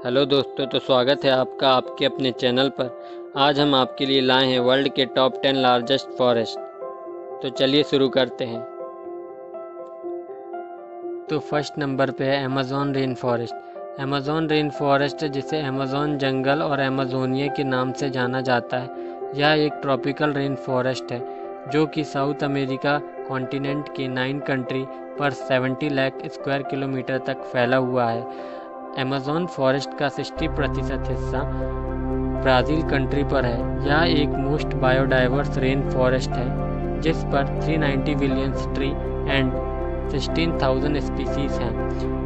Hello दोस्तों, तो स्वागत है आपका आपके अपने चैनल पर। आज हम आपके लिए लाए हैं वर्ल्ड के टॉप 10 लार्जेस्ट फॉरेस्ट। तो चलिए शुरू करते हैं। तो फर्स्ट नंबर पे है Amazon rain forest. Amazon rain forest, जिसे अमेज़न जंगल और अमेज़ोनिया के नाम से जाना जाता है, यह एक ट्रॉपिकल रेन फॉरेस्ट है जो कि साउथ अमेरिका कॉन्टिनेंट के 9 कंट्री पर 70 लाख स्क्वायर किलोमीटर तक फैला हुआ है। अमेज़न फॉरेस्ट का 60% हिस्सा ब्राज़ील कंट्री पर है। यह एक मोस्ट बायोडाइवर्स रेन फॉरेस्ट है जिस पर 390 बिलियन ट्री एंड 16,000 स्पीसीज हैं।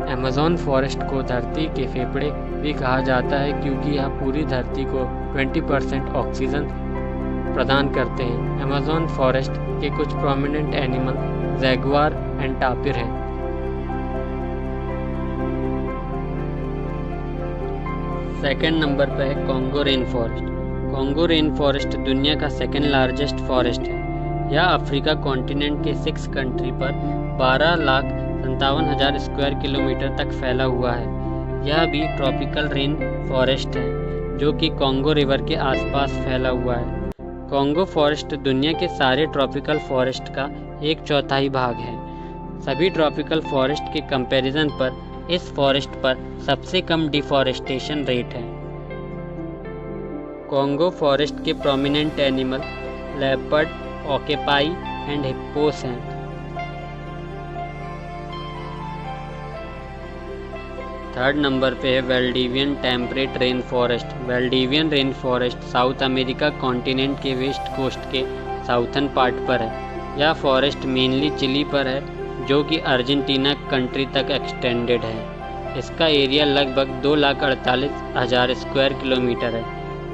अमेज़न फॉरेस्ट को धरती के फेफड़े भी कहा जाता है क्योंकि यह पूरी धरती को 20% ऑक्सीजन प्रदान करते हैं। अमेज़न फॉरेस्ट के कुछ प्रोमिनेंट एनिमल जैगुआर एंड टापिर हैं। सेकेंड नंबर पर है Congo rain forest. Congo rain forest दुनिया का सेकेंड लार्जेस्ट फॉरेस्ट है। यह अफ्रीका कॉन्टिनेंट के 6 कंट्री पर 12,57,000 स्क्वायर किलोमीटर तक फैला हुआ है। यह भी ट्रॉपिकल रेन फॉरेस्ट है जो कि कॉन्गो रिवर के आसपास फैला हुआ है। कॉन्गो फॉरेस्ट दुनिया के सारे ट्रॉपिकल फॉरेस्ट का 1/4 भाग है। सभी ट्रॉपिकल फॉरेस्ट के कंपैरिजन पर इस फॉरेस्ट पर सबसे कम डिफॉरेस्टेशन रेट है। कॉन्गो फॉरेस्ट के prominent animal leopard, okapi and hippos हैं। थर्ड नंबर पे है Valdivian temperate rain forest. Valdivian rain forest South America continent के वेस्ट कोस्ट के साउथर्न पार्ट पर है। यह फॉरेस्ट मेनली चिली पर है जो कि अर्जेंटीना कंट्री तक एक्सटेंडेड है। इसका एरिया लगभग 2,48,000 स्क्वायर किलोमीटर है।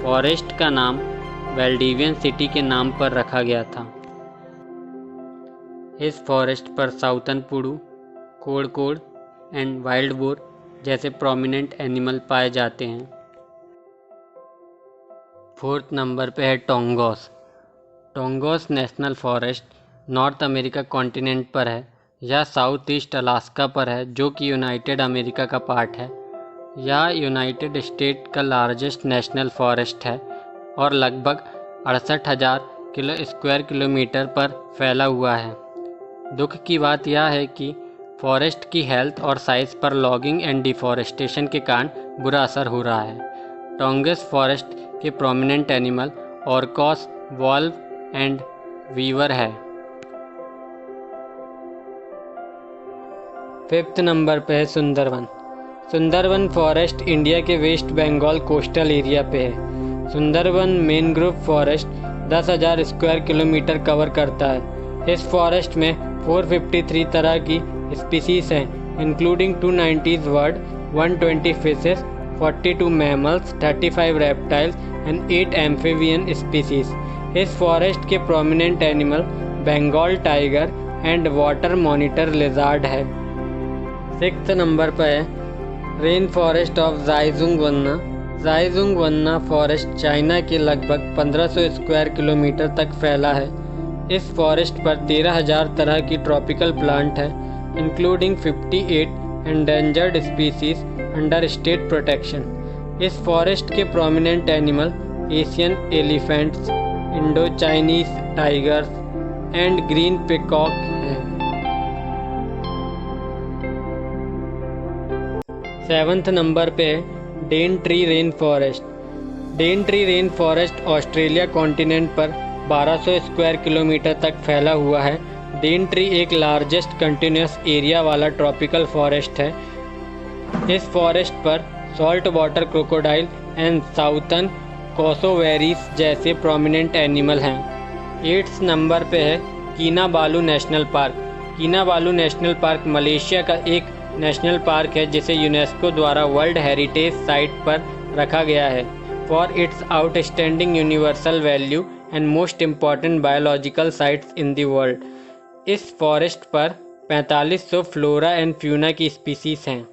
फॉरेस्ट का नाम वेल्डिवियन सिटी के नाम पर रखा गया था। इस फॉरेस्ट पर southern pudu, kodkod and wild boar जैसे प्रोमिनेंट एनिमल पाए जाते हैं। फोर्थ नंबर पे है Tongass. Tongass National Forest North America continent पर है। यह साउथ ईस्ट अलास्का पर है जो कि यूनाइटेड अमेरिका का पार्ट है। यह यूनाइटेड स्टेट का लार्जेस्ट नेशनल फॉरेस्ट है और लगभग 68,000 स्क्वायर किलोमीटर पर फैला हुआ है। दुख की बात यह है कि फॉरेस्ट की हेल्थ और साइज पर लॉगिंग एंड डिफॉरेस्टेशन के कारण बुरा असर हो रहा है। टोंगोस फॉरेस्ट के prominent animal orcas, wolves and beaver है। फिफ्थ नंबर पे है सुंदरवन। सुंदरवन फॉरेस्ट इंडिया के वेस्ट बंगाल कोस्टल एरिया पे है। Sundarban mangrove forest 10,000 square kilometre cover करता है। इस फॉरेस्ट में 453 तरह की स्पीसीज हैं, including 290 bird, 120 fishes, 42 mammals, 35 reptiles and 8 amphibian species. इस फॉरेस्ट के prominent animal Bengal tiger and water monitor lizard है। सिक्स्थ नंबर पर है rain forest of Xishuangbanna. Xishuangbanna forest China के लगभग 1500 स्क्वायर किलोमीटर तक फैला है। इस फॉरेस्ट पर 13,000 तरह की ट्रॉपिकल प्लांट है, including 58 endangered species under state protection. इस फॉरेस्ट के prominent animal Asian elephants, Indo Chinese tigers and green peacock हैं। सेवन्थ नंबर पे है Daintree rain forest. Daintree rain forest Australia continent पर 1200 स्क्वायर किलोमीटर तक फैला हुआ है। डेनट्री एक लार्जेस्ट कंटिन्यूस एरिया वाला ट्रॉपिकल फॉरेस्ट है। इस फॉरेस्ट पर salt water crocodile and southern cassowaries जैसे प्रोमिनेंट एनिमल हैं। 8th नंबर पे है Kinabalu National Park. Kinabalu National Park Malaysia का एक नेशनल पार्क है जिसे यूनेस्को द्वारा वर्ल्ड हेरिटेज साइट पर रखा गया है for its outstanding universal value and most important biological sites in the world. इस फॉरेस्ट पर 4500 फ्लोरा एंड फ्यूना की स्पीसीज हैं।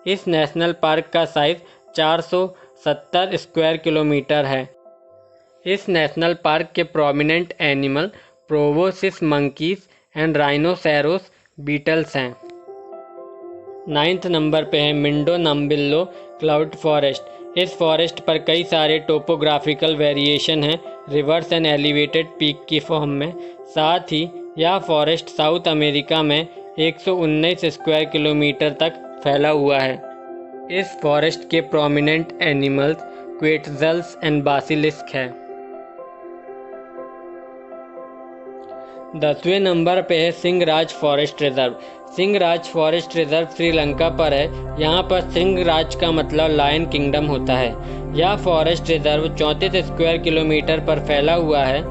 इस नेशनल पार्क का साइज 470 स्क्वायर किलोमीटर है। इस नेशनल पार्क के prominent animal proboscis monkeys and rhinoceros beetles हैं। 9th नंबर पे है मिंडो नम्बिल्लो क्लाउड फॉरेस्ट। इस फॉरेस्ट पर कई सारे टोपोग्राफिकल वेरिएशन हैं रिवर्स एंड एलिवेटेड पीक की फॉर्म में। साथ ही यह फॉरेस्ट साउथ अमेरिका में 119 स्क्वायर किलोमीटर तक फैला हुआ है। इस फॉरेस्ट के प्रोमिनेंट एनिमल्स क्वेट्ज़ल्स एंड बासिलिस्क है। 10वें नंबर पे है Singhraj forest reserve. Singhraj forest reserve Sri Lanka पर है। यहाँ पर सिंहराज का मतलब लायन किंगडम होता है। यह फॉरेस्ट रिजर्व 34 स्क्वायर किलोमीटर पर फैला हुआ है।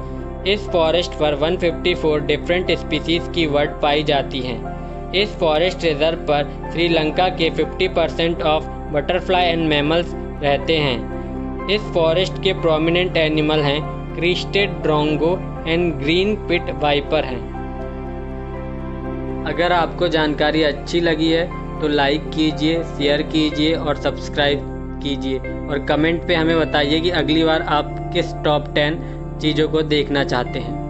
इस फॉरेस्ट पर 154 डिफरेंट स्पीसीज की बर्ड पाई जाती हैं। इस फॉरेस्ट रिजर्व पर श्रीलंका के 50% ऑफ बटरफ्लाई एंड मैमल्स रहते हैं। इस फॉरेस्ट के प्रोमिनेंट एनिमल हैं crested drongo and green pit viper हैं। अगर आपको जानकारी अच्छी लगी है तो लाइक कीजिए, शेयर कीजिए और सब्सक्राइब कीजिए और कमेंट पे हमें बताइए कि अगली बार आप किस टॉप 10 चीज़ों को देखना चाहते हैं।